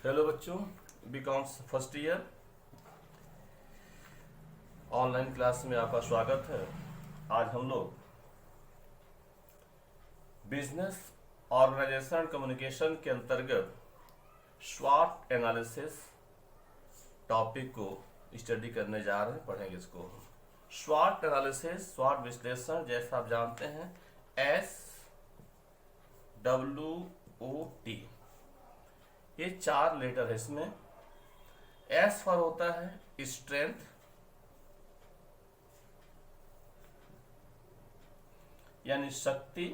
Hello बच्चों, BCom first year online class में आपका स्वागत है। आज हम लोग बिजनेस ऑर्गेनाइजेशन कम्युनिकेशन के अंतर्गत स्वॉट एनालिसिस टॉपिक को स्टडी करने जा रहे हैं, पढ़ेंगे इसको। स्वॉट एनालिसिस, स्वॉट विश्लेषण, जैसा आप जानते हैं SWOT, ये 4 लेटर है इसमें। एस फॉर होता है स्ट्रेंथ, यानी शक्ति,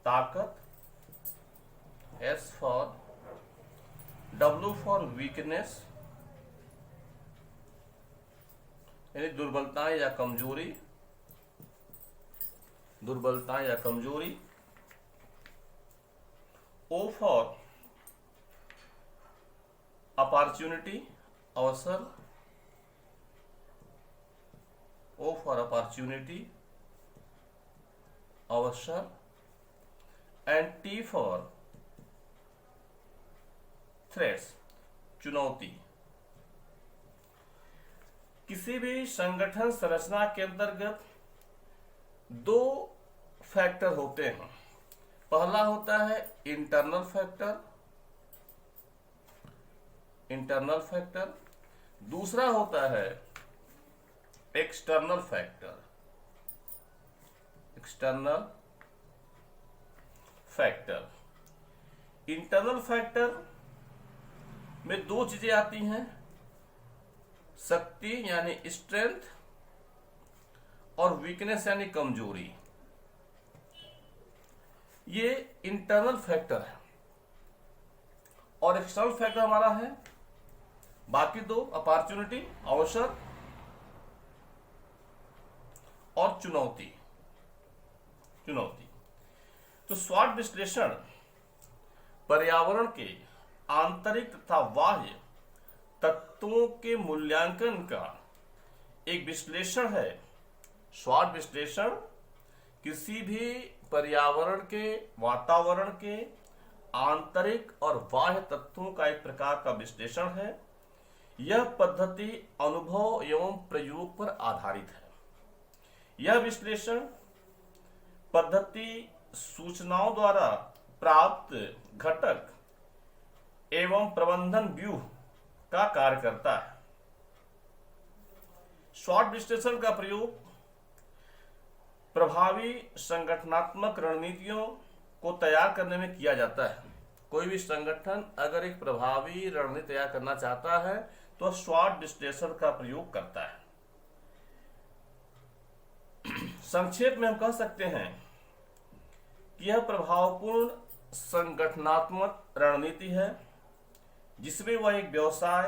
ताकत। S for W for weakness, यानी दुर्बलताएं या कमजोरी, दुर्बलताएं या कमजोरी। O फॉर अपॉर्चुनिटी, अवसर। O फॉर अपॉर्चुनिटी, अवसर। एंड T फॉर थ्रेट्स, चुनौती। किसी भी संगठन संरचना के अंतर्गत 2 फैक्टर होते हैं। पहला होता है इंटरनल फैक्टर, दूसरा होता है एक्सटर्नल फैक्टर, इंटरनल फैक्टर में 2 चीजें आती हैं, शक्ति यानी स्ट्रेंथ और वीकनेस यानी कमजोरी। ये इंटरनल फैक्टर है। और एक्सटर्नल फैक्टर हमारा है बाकी 2, अपॉर्चुनिटी, अवसर, और चुनौती। तो स्वॉट विश्लेषण पर्यावरण के आंतरिक तथा बाह्य तत्वों के मूल्यांकन का एक विश्लेषण है। स्वॉट विश्लेषण किसी भी पर्यावरण के, वातावरण के आंतरिक और बाह्य तत्वों का एक प्रकार का विश्लेषण है। यह पद्धति अनुभव एवं प्रयोग पर आधारित है। यह विश्लेषण पद्धति सूचनाओं द्वारा प्राप्त घटक एवं प्रबंधन व्यूह का कार्य करता है। स्वॉट विश्लेषण का प्रयोग प्रभावी संगठनात्मक रणनीतियों को तैयार करने में किया जाता है। कोई भी संगठन अगर एक प्रभावी रणनीति तैयार करना चाहता है तो स्वॉट विश्लेषण का प्रयोग करता है। संक्षेप में हम कह सकते हैं कि यह प्रभावपूर्ण संगठनात्मक रणनीति है जिसमें वह एक व्यवसाय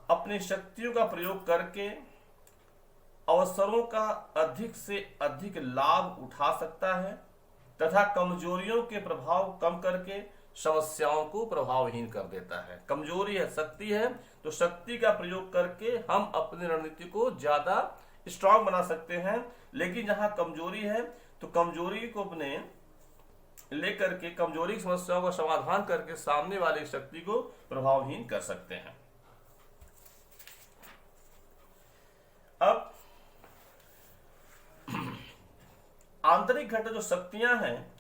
अपनी शक्तियों का प्रयोग करके अवसरों का अधिक से अधिक लाभ उठा सकता है तथा कमजोरियों के प्रभाव कम करके समस्याओं को प्रभावहीन कर देता है। कमजोरी है, शक्ति है, तो शक्ति का प्रयोग करके हम अपनी रणनीति को ज्यादा स्ट्रांग बना सकते हैं। लेकिन जहां कमजोरी है तो कमजोरी को अपने लेकर के, कमजोरी की समस्याओं का समाधान करके सामने वाली शक्ति को प्रभावहीन कर सकते हैं। अब आंतरिक घटक जो शक्तियां हैं,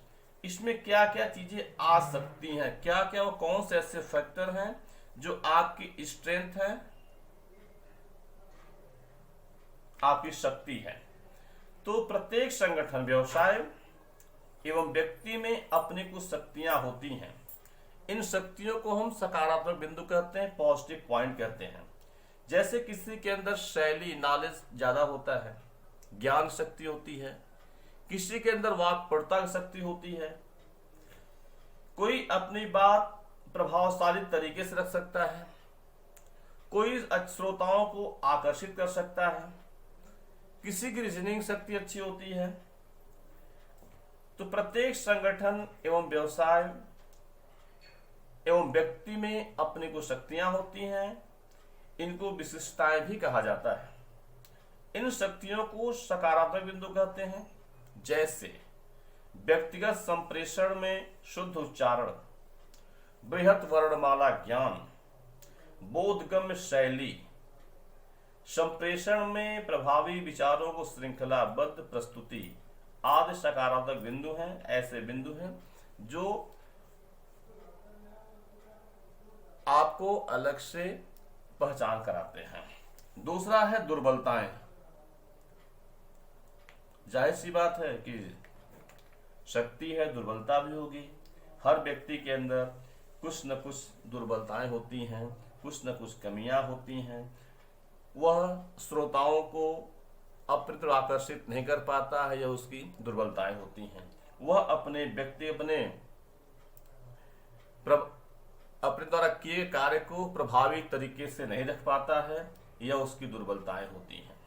इसमें क्या क्या चीजें आ सकती हैं, क्या क्या वो कौन से ऐसे फैक्टर हैं जो आपकी स्ट्रेंथ है, आपकी शक्ति है। तो प्रत्येक संगठन, व्यवसाय एवं व्यक्ति में अपनी कुछ शक्तियां होती हैं। इन शक्तियों को हम सकारात्मक बिंदु कहते हैं, पॉजिटिव पॉइंट कहते हैं। जैसे किसी के अंदर शैली, नॉलेज ज्यादा होता है, ज्ञान शक्ति होती है। किसी के अंदर वाक्पटुता की शक्ति होती है। कोई अपनी बात प्रभावशाली तरीके से रख सकता है। कोई श्रोताओं को आकर्षित कर सकता है। किसी की रीजनिंग शक्ति अच्छी होती है। तो प्रत्येक संगठन एवं व्यवसाय एवं व्यक्ति में अपनी कुछ शक्तियां होती हैं। इनको विशिष्टताएं भी कहा जाता है। इन शक्तियों को सकारात्मक बिंदु कहते हैं। जैसे व्यक्तिगत संप्रेषण में शुद्ध उच्चारण, बृहत वर्णमाला ज्ञान, बोधगम्य शैली, संप्रेषण में प्रभावी विचारों को श्रृंखलाबद्ध प्रस्तुति आदि सकारात्मक बिंदु हैं। ऐसे बिंदु हैं जो आपको अलग से पहचान कराते हैं। दूसरा है दुर्बलताएं। जाहिर सी बात है कि शक्ति है, दुर्बलता भी होगी। हर व्यक्ति के अंदर कुछ न कुछ दुर्बलताएं होती हैं, कुछ न कुछ कमियां होती हैं। वह श्रोताओं को अप्रतिभ आकर्षित नहीं कर पाता है, यह उसकी दुर्बलताएं होती हैं। वह अपने अपने द्वारा किए कार्य को प्रभावी तरीके से नहीं रख पाता है, यह उसकी दुर्बलताएं होती हैं।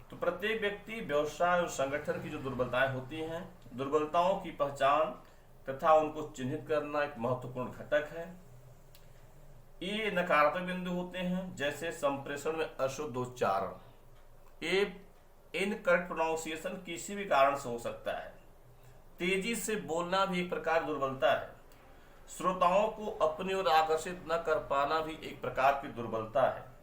तो प्रत्येक व्यक्ति, व्यवसाय और संगठन की जो दुर्बलताएं होती हैं, दुर्बलताओं की पहचान तथा उनको चिन्हित करना एक महत्वपूर्ण घटक है। ये नकारात्मक बिंदु होते हैं, जैसे संप्रेषण में अशुद्ध उच्चारण, इनकरेक्ट प्रोनाउंसिएशन किसी भी कारण से हो सकता है। तेजी से बोलना भी एक प्रकार की दुर्बलता है। श्रोताओं को अपनी ओर आकर्षित न कर पाना भी एक प्रकार की दुर्बलता है।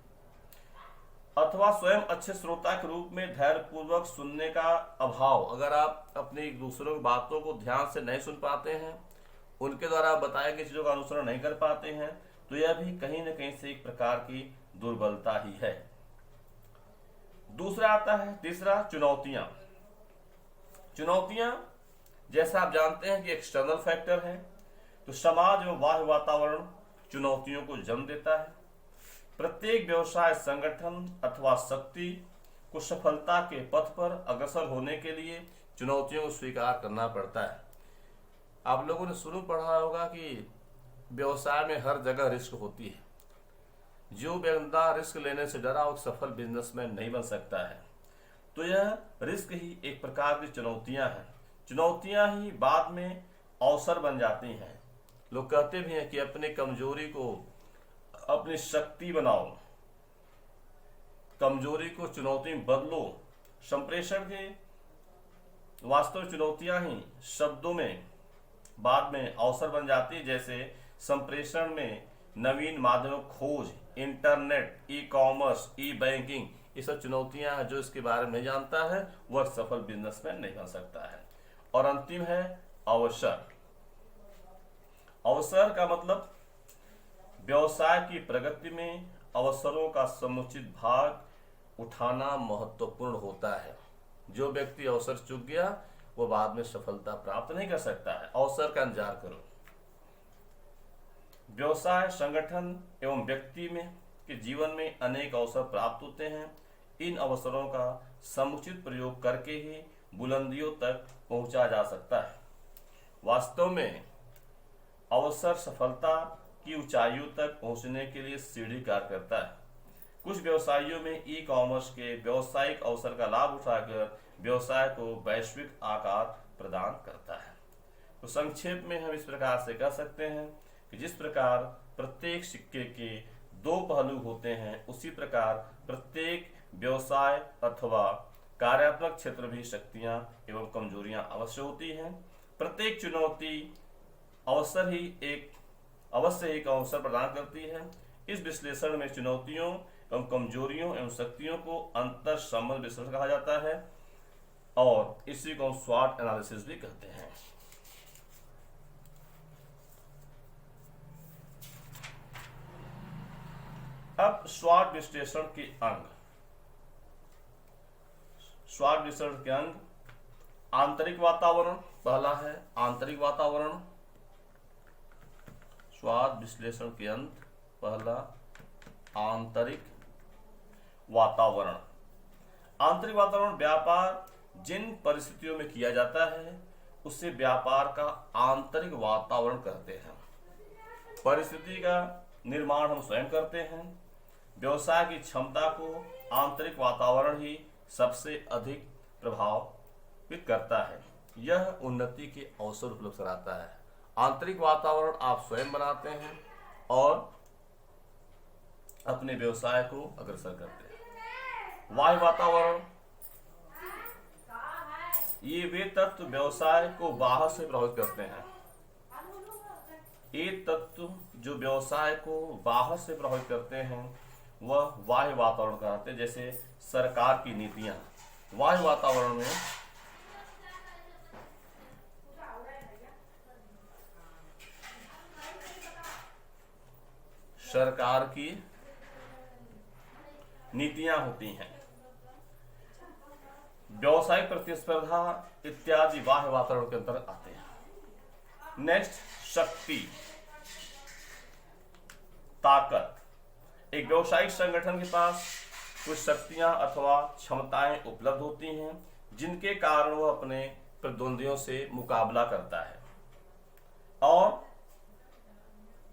अथवा स्वयं अच्छे श्रोता के रूप में धैर्यपूर्वक सुनने का अभाव। अगर आप अपनी दूसरों की बातों को ध्यान से नहीं सुन पाते हैं, उनके द्वारा बताए गए चीजों का अनुसरण नहीं कर पाते हैं, तो यह भी कहीं न कहीं से एक प्रकार की दुर्बलता ही है। दूसरा आता है, तीसरा, चुनौतियां। चुनौतियां जैसा आप जानते हैं कि एक्सटर्नल फैक्टर है, तो समाज एवं बाह्य वातावरण चुनौतियों को जन्म देता है। प्रत्येक व्यवसाय, संगठन अथवा शक्ति को सफलता के पथ पर अग्रसर होने के लिए चुनौतियों को स्वीकार करना पड़ता है। आप लोगों ने शुरू पढ़ा होगा कि व्यवसाय में हर जगह रिस्क होती है। जो बंदा रिस्क लेने से डरा वो सफल बिजनेसमैन नहीं बन सकता है। तो यह रिस्क ही एक प्रकार की चुनौतियां हैं। चुनौतियां ही बाद में अवसर बन जाती हैं। लोग कहते भी हैं कि अपनी कमजोरी को अपनी शक्ति बनाओ, कमजोरी को चुनौती में बदलो। संप्रेषण के वास्तव चुनौतियां ही शब्दों में बाद में अवसर बन जाती है। जैसे संप्रेषण में नवीन माध्यमों खोज, इंटरनेट, ई कॉमर्स, ई बैंकिंग, ये सब चुनौतियां हैं। जो इसके बारे में नहीं जानता है वह सफल बिजनेसमैन नहीं बन सकता है। और अंतिम है अवसर। अवसर का मतलब व्यवसाय की प्रगति में अवसरों का समुचित भाग उठाना महत्वपूर्ण होता है। जो व्यक्ति अवसर चूक गया वो बाद में सफलता प्राप्त नहीं कर सकता है। अवसर का इंतजार करो। व्यवसाय, संगठन एवं व्यक्ति में के जीवन में अनेक अवसर प्राप्त होते हैं। इन अवसरों का समुचित प्रयोग करके ही बुलंदियों तक पहुंचा जा सकता है। वास्तव में अवसर सफलता की ऊंचाइयों तक पहुंचने के लिए सीढ़ी कार्य करता है। कुछ व्यवसायियों में ई कॉमर्स के व्यवसायिक अवसर का लाभ उठाकर व्यवसाय को वैश्विक आकार प्रदान करता है। तो संक्षेप में हम इस प्रकार से कह सकते हैं कि जिस प्रकार प्रत्येक सिक्के के दो पहलू होते हैं, उसी प्रकार प्रत्येक व्यवसाय अथवा कार्यात्मक क्षेत्र भी शक्तियां एवं कमजोरियां अवश्य होती हैं। प्रत्येक चुनौती अवश्य एक अवसर प्रदान करती है। इस विश्लेषण में चुनौतियों एवं कमजोरियों एवं शक्तियों को अंतर संबंध विश्लेषण कहा जाता है और इसी को स्वॉट एनालिसिस भी कहते हैं। अब स्वॉट विश्लेषण के अंग। स्वॉट विश्लेषण के अंग आंतरिक वातावरण पहला है। आंतरिक वातावरण, स्वॉट विश्लेषण के अंत पहला आंतरिक वातावरण। आंतरिक वातावरण व्यापार जिन परिस्थितियों में किया जाता है उसे व्यापार का आंतरिक वातावरण कहते हैं। परिस्थिति का निर्माण हम स्वयं करते हैं। व्यवसाय की क्षमता को आंतरिक वातावरण ही सबसे अधिक प्रभावित करता है। यह उन्नति के अवसर उपलब्ध कराता है। आंतरिक वातावरण आप स्वयं बनाते हैं और अपने व्यवसाय को अग्रसर करते हैं। बाह्य वातावरण, ये वे तत्व व्यवसाय को बाहर से प्रभावित करते हैं। ये तत्व जो व्यवसाय को बाहर से प्रभावित करते हैं वह बाह्य वातावरण कहते हैं। जैसे सरकार की नीतियां बाह्य वातावरण में सरकार की नीतियां होती हैं, व्यवसायिक प्रतिस्पर्धा इत्यादि बाह्य वातावरण के अंतर्गत आते हैं। नेक्स्ट, शक्ति, ताकत। एक व्यावसायिक संगठन के पास कुछ शक्तियां अथवा क्षमताएं उपलब्ध होती हैं जिनके कारण वह अपने प्रतिद्वंदियों से मुकाबला करता है और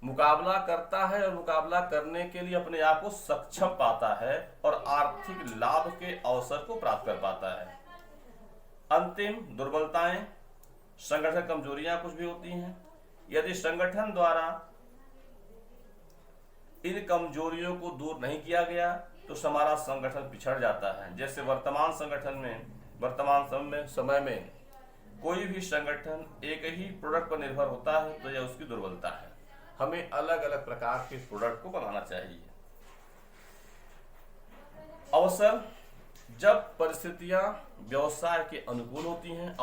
मुकाबला करने के लिए अपने आप को सक्षम पाता है और आर्थिक लाभ के अवसर को प्राप्त कर पाता है। अंतिम, दुर्बलताएं, संगठन कमजोरियां कुछ भी होती हैं। यदि संगठन द्वारा इन कमजोरियों को दूर नहीं किया गया तो हमारा संगठन पिछड़ जाता है। जैसे वर्तमान समय में कोई भी संगठन एक ही प्रोडक्ट पर निर्भर होता है तो यह उसकी दुर्बलता है। हमें अलग अलग प्रकार के प्रोडक्ट को बनाना चाहिए। अवसर, जब परिस्थितियां व्यवसाय के अनुकूल होती हैं।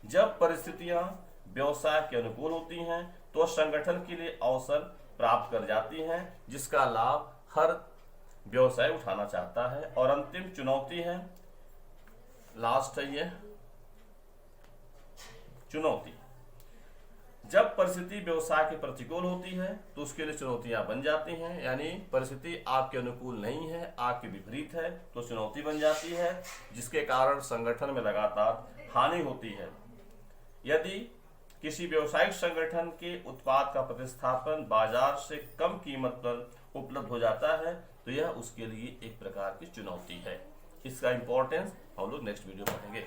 जब परिस्थितियां व्यवसाय के अनुकूल होती हैं तो संगठन के लिए अवसर प्राप्त कर जाती हैं जिसका लाभ हर व्यवसाय उठाना चाहता है। और अंतिम चुनौती है, लास्ट है ये चुनौती। जब परिस्थिति व्यवसाय के प्रतिकूल होती है तो उसके लिए चुनौतियां बन जाती हैं, यानी परिस्थिति आपके अनुकूल नहीं है, आपके विपरीत है तो चुनौती बन जाती है जिसके कारण संगठन में लगातार हानि होती है। यदि किसी व्यावसायिक संगठन के उत्पाद का प्रतिस्थापन बाजार से कम कीमत पर उपलब्ध हो जाता है तो यह उसके लिए एक प्रकार की चुनौती है। इसका इंपॉर्टेंस हम लोग नेक्स्ट वीडियो में पढ़ेंगे।